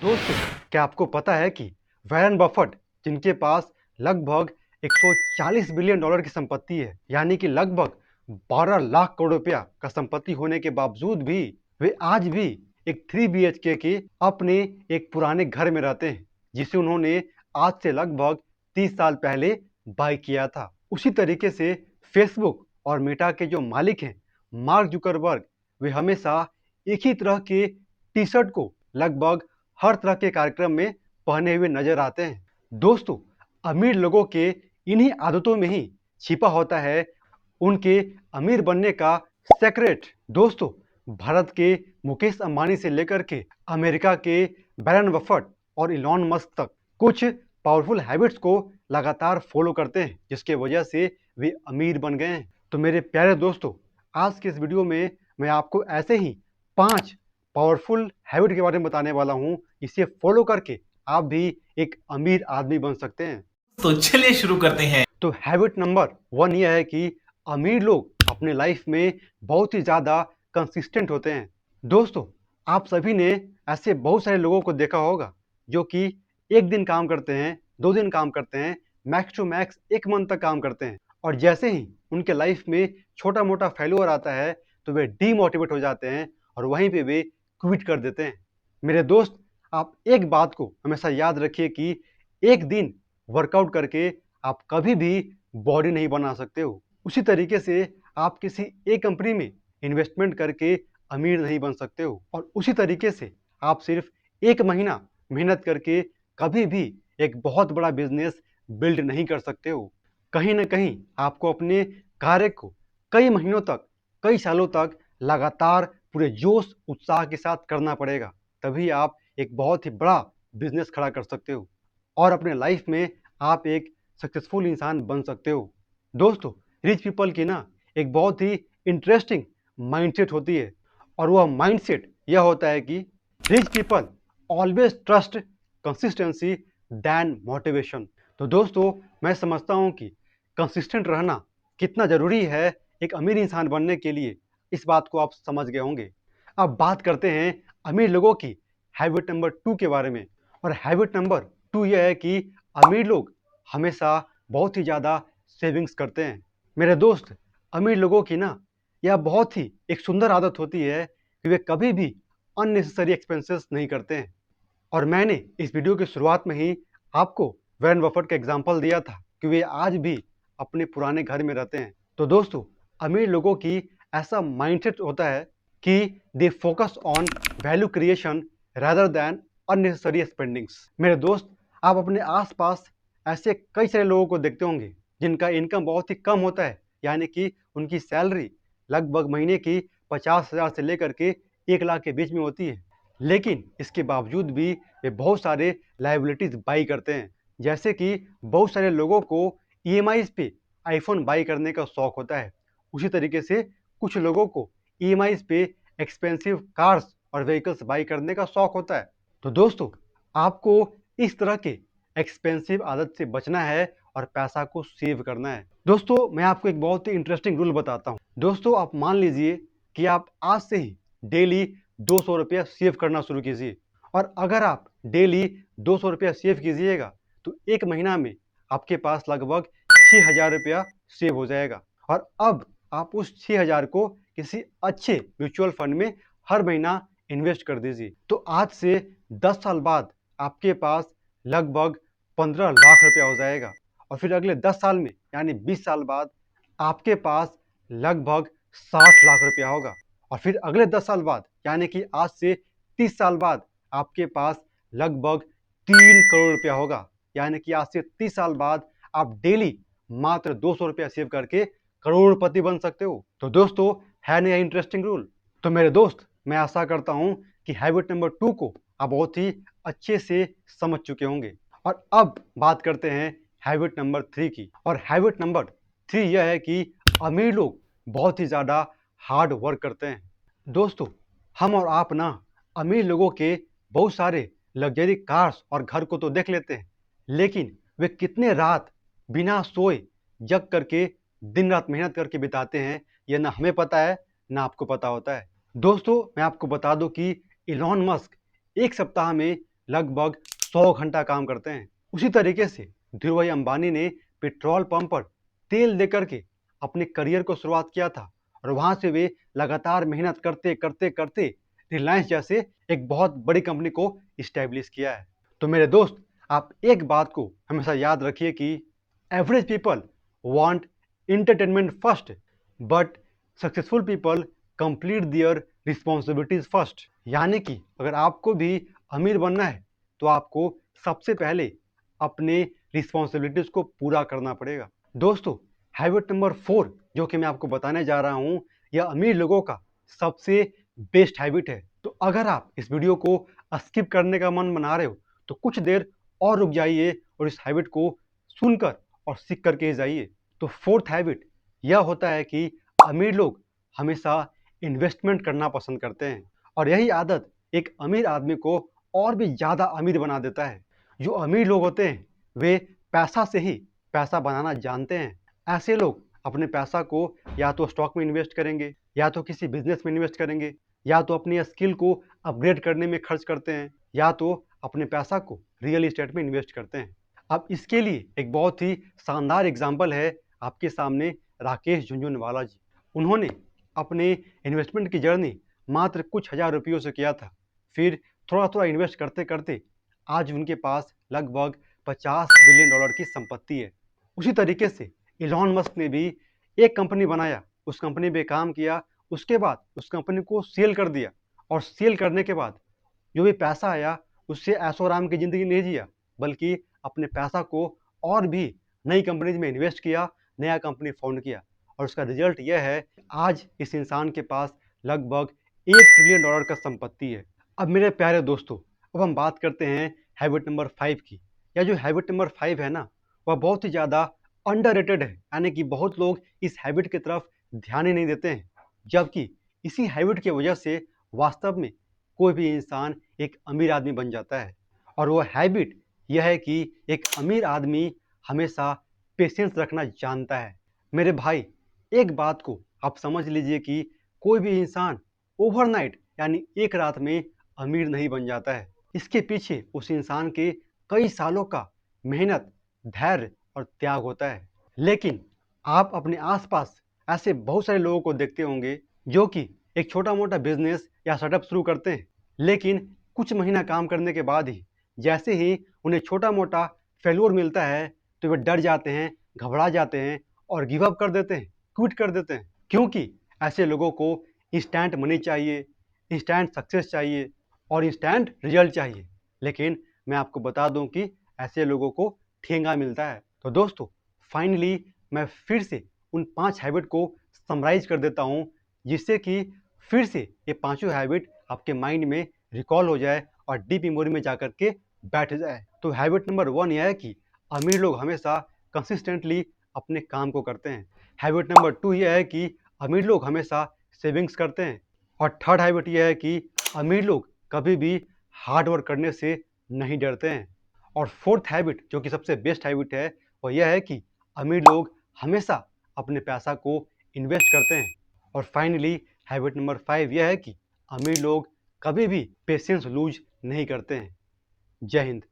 दोस्तों, क्या आपको पता है कि वॉरेन बफेट, जिनके पास लगभग 140 बिलियन डॉलर की संपत्ति है, यानी कि लगभग 12 लाख करोड़ रुपया का संपत्ति होने के बावजूद भी वे आज भी एक 3 BHK के अपने एक पुराने घर में रहते हैं, जिसे उन्होंने आज से लगभग 30 साल पहले बाय किया था। उसी तरीके से फेसबुक और मेटा के जो मालिक हैं, मार्क जुकरबर्ग, वे हमेशा एक ही तरह के टी शर्ट को लगभग हर तरह के कार्यक्रम में पहने हुए नजर आते हैं। दोस्तों, अमीर लोगों के इन्हीं आदतों में ही छिपा होता है उनके अमीर बनने का सेक्रेट। दोस्तों, भारत के मुकेश अंबानी से लेकर के अमेरिका के वॉरेन बफेट और इलॉन मस्क तक कुछ पावरफुल हैबिट्स को लगातार फॉलो करते हैं, जिसके वजह से वे अमीर बन गए हैं। तो मेरे प्यारे दोस्तों, आज के इस वीडियो में मैं आपको ऐसे ही 5 पावरफुल हैबिट के बारे में बताने वाला हूं, इसे फॉलो करके आप भी एक अमीर आदमी बन सकते हैं। तो चलिए शुरू करते हैं। तो हैबिट नंबर 1 यह है कि अमीर लोग अपने लाइफ में बहुत ही ज़्यादा कंसिस्टेंट होते हैं। दोस्तों, आप सभी ने ऐसे बहुत सारे लोगों को देखा होगा जो कि एक दिन काम करते हैं, 2 दिन काम करते हैं, मैक्स टू मैक्स 1 मंथ तक काम करते हैं, और जैसे ही उनके लाइफ में छोटा मोटा फेल्योर आता है तो वे डीमोटिवेट हो जाते हैं और वहीं पे वे क्विट कर देते हैं। मेरे दोस्त, आप एक बात को हमेशा याद रखिए कि एक दिन वर्कआउट करके आप कभी भी बॉडी नहीं बना सकते हो। उसी तरीके से आप किसी एक कंपनी में इन्वेस्टमेंट करके अमीर नहीं बन सकते हो, और उसी तरीके से आप सिर्फ 1 महीना मेहनत करके कभी भी एक बहुत बड़ा बिजनेस बिल्ड नहीं कर सकते हो। कहीं ना कहीं आपको अपने कार्य को कई महीनों तक, कई सालों तक लगातार पूरे जोश उत्साह के साथ करना पड़ेगा, तभी आप एक बहुत ही बड़ा बिजनेस खड़ा कर सकते हो और अपने लाइफ में आप एक सक्सेसफुल इंसान बन सकते हो। दोस्तों, रिच पीपल की ना एक बहुत ही इंटरेस्टिंग माइंडसेट होती है, और वह माइंडसेट यह होता है कि rich people always trust consistency than motivation. तो दोस्तों, मैं समझता हूँ कि कंसिस्टेंट रहना कितना ज़रूरी है एक अमीर इंसान बनने के लिए, इस बात को आप समझ गए होंगे। अब बात करते हैं अमीर लोगों की हैबिट नंबर 2 के बारे में। और हैबिट नंबर 2 यह है कि अमीर लोग हमेशा बहुत ही ज़्यादा सेविंग्स करते हैं। मेरे दोस्त, अमीर लोगों की ना यह बहुत ही एक सुंदर आदत होती है कि वे कभी भी अननेसेसरी एक्सपेंसेस नहीं करते हैं। और मैंने इस वीडियो की शुरुआत में ही आपको वॉरेन बफेट का एग्जांपल दिया था कि वे आज भी अपने पुराने घर में रहते हैं। तो दोस्तों, अमीर लोगों की ऐसा माइंडसेट होता है कि they focus on value creation rather than unnecessary spendings. मेरे दोस्त, आप अपने आसपास ऐसे कई सारे लोगों को देखते होंगे जिनका इनकम बहुत ही कम होता है, यानी कि उनकी सैलरी लगभग महीने की 50,000 से लेकर के 1 लाख के बीच में होती है, लेकिन इसके बावजूद भी वे बहुत सारे लाइबिलिटीज बाई करते हैं। जैसे कि बहुत सारे लोगों को ईएमआईज पे आईफोन बाई करने का शौक होता है, उसी तरीके से कुछ लोगों को ईएमआईज पे एक्सपेंसिव कार्स और व्हीकल्स बाई करने का शौक होता है। तो दोस्तों, आपको इस तरह के एक्सपेंसिव आदत से बचना है और पैसा को सेव करना है। दोस्तों, मैं आपको एक बहुत ही इंटरेस्टिंग रूल बताता हूँ। दोस्तों, आप मान लीजिए कि आप आज से ही डेली 200 रुपया सेव करना शुरू कीजिए, और अगर आप डेली 200 रुपया सेव कीजिएगा तो 1 महीना में आपके पास लगभग 6,000 रुपया सेव हो जाएगा। और अब आप उस 6,000 को किसी अच्छे म्यूचुअल फंड में हर महीना इन्वेस्ट कर दीजिए। तो आज से 10 साल बाद आपके पास लगभग 15 लाख रुपया हो जाएगा, और फिर अगले 10 साल में यानी 20 साल बाद आपके पास लगभग 60 लाख रुपया होगा, और फिर अगले 10 साल बाद यानी कि आज से 30 साल बाद आपके पास लगभग 3 करोड़ रुपया होगा, यानी कि आज से 30 साल बाद आप डेली मात्र 200 रुपया सेव करके करोड़पति बन सकते हो। तो दोस्तों, है ना इंटरेस्टिंग रूल? तो मेरे दोस्त, मैं आशा करता हूं कि हैबिट नंबर 2 को आप बहुत ही अच्छे से समझ चुके होंगे। और अब बात करते हैं हैबिट नंबर 3 की। और हैबिट नंबर 3 यह है कि अमीर लोग बहुत ही ज़्यादा हार्ड वर्क करते हैं। दोस्तों, हम और आप ना अमीर लोगों के बहुत सारे लग्जरी कार्स और घर को तो देख लेते हैं, लेकिन वे कितने रात बिना सोए जग करके दिन रात मेहनत करके बिताते हैं, यह ना हमें पता है ना आपको पता होता है। दोस्तों, मैं आपको बता दूं कि इलॉन मस्क एक सप्ताह में लगभग 100 घंटा काम करते हैं। उसी तरीके से धीरूभाई अंबानी ने पेट्रोल पंप पर तेल दे करके अपने करियर को शुरुआत किया था और वहां से वे लगातार मेहनत करते करते करते रिलायंस जैसे एक बहुत बड़ी कंपनी को इस्टेब्लिश किया है। तो मेरे दोस्त, आप एक बात को हमेशा याद रखिए कि average people want entertainment first, but successful people complete their responsibilities first। यानी कि अगर आपको भी अमीर बनना है तो आपको सबसे पहले अपने रिस्पॉन्सिबिलिटीज को पूरा करना पड़ेगा। दोस्तों, हैबिट नंबर 4 जो कि मैं आपको बताने जा रहा हूं, यह अमीर लोगों का सबसे बेस्ट हैबिट है। तो अगर आप इस वीडियो को स्किप करने का मन बना रहे हो तो कुछ देर और रुक जाइए और इस हैबिट को सुनकर और सीख करके ही जाइए। तो फोर्थ हैबिट यह होता है कि अमीर लोग हमेशा इन्वेस्टमेंट करना पसंद करते हैं और यही आदत एक अमीर आदमी को और भी ज़्यादा अमीर बना देता है। जो अमीर लोग होते हैं वे पैसा से ही पैसा बनाना जानते हैं। ऐसे लोग अपने पैसा को या तो स्टॉक में इन्वेस्ट करेंगे, या तो किसी बिजनेस में इन्वेस्ट करेंगे, या तो अपनी स्किल को अपग्रेड करने में खर्च करते हैं, या तो अपने पैसा को रियल एस्टेट में इन्वेस्ट करते हैं। अब इसके लिए एक बहुत ही शानदार एग्जाम्पल है आपके सामने राकेश झुनझुनवाला जी। उन्होंने अपने इन्वेस्टमेंट की जर्नी मात्र कुछ हजार रुपयों से किया था। फिर थोड़ा थोड़ा इन्वेस्ट करते करते आज उनके पास लगभग $50 बिलियन की संपत्ति है। उसी तरीके से इलॉन मस्क ने भी एक कंपनी बनाया, उस कंपनी पे काम किया, उसके बाद उस कंपनी को सेल कर दिया और सेल करने के बाद जो भी पैसा आया उससे ऐशो आराम की जिंदगी नहीं जिया, बल्कि अपने पैसा को और भी नई कंपनीज में इन्वेस्ट किया, नया कंपनी फाउंड किया और उसका रिजल्ट यह है आज इस इंसान के पास लगभग $1 ट्रिलियन का संपत्ति है। अब मेरे प्यारे दोस्तों, अब हम बात करते हैं हैबिट नंबर 5 की। या जो हैबिट नंबर 5 है ना, वह बहुत ही ज़्यादा अंडररेटेड है, यानी कि बहुत लोग इस हैबिट की तरफ ध्यान ही नहीं देते हैं, जबकि इसी हैबिट की वजह से वास्तव में कोई भी इंसान एक अमीर आदमी बन जाता है। और वो हैबिट यह है कि एक अमीर आदमी हमेशा पेशेंस रखना जानता है। मेरे भाई, एक बात को आप समझ लीजिए कि कोई भी इंसान ओवरनाइट यानी एक रात में अमीर नहीं बन जाता है। इसके पीछे उस इंसान के कई सालों का मेहनत, धैर्य और त्याग होता है। लेकिन आप अपने आसपास ऐसे बहुत सारे लोगों को देखते होंगे जो कि एक छोटा मोटा बिजनेस या सेटअप शुरू करते हैं, लेकिन कुछ महीना काम करने के बाद ही जैसे ही उन्हें छोटा मोटा फेल्योर मिलता है तो वे डर जाते हैं, घबरा जाते हैं और गिव अप कर देते हैं, क्विट कर देते हैं। क्योंकि ऐसे लोगों को इंस्टेंट मनी चाहिए, इंस्टेंट सक्सेस चाहिए और इंस्टेंट रिजल्ट चाहिए। लेकिन मैं आपको बता दूं कि ऐसे लोगों को ठेंगा मिलता है। तो दोस्तों, फाइनली मैं फिर से उन 5 हैबिट को समराइज कर देता हूं, जिससे कि फिर से ये पांचों हैबिट आपके माइंड में रिकॉल हो जाए और डीप मेमोरी में जाकर के बैठ जाए। तो हैबिट नंबर 1 यह है कि अमीर लोग हमेशा कंसिस्टेंटली अपने काम को करते हैं। हैबिट नंबर 2 यह है कि अमीर लोग हमेशा सेविंग्स करते हैं। और थर्ड हैबिट यह है कि अमीर लोग कभी भी हार्ड वर्क करने से नहीं डरते हैं। और फोर्थ हैबिट जो कि सबसे बेस्ट हैबिट है वो यह है कि अमीर लोग हमेशा अपने पैसा को इन्वेस्ट करते हैं। और फाइनली हैबिट नंबर 5 यह है कि अमीर लोग कभी भी पेशेंस लूज नहीं करते हैं। जय हिंद।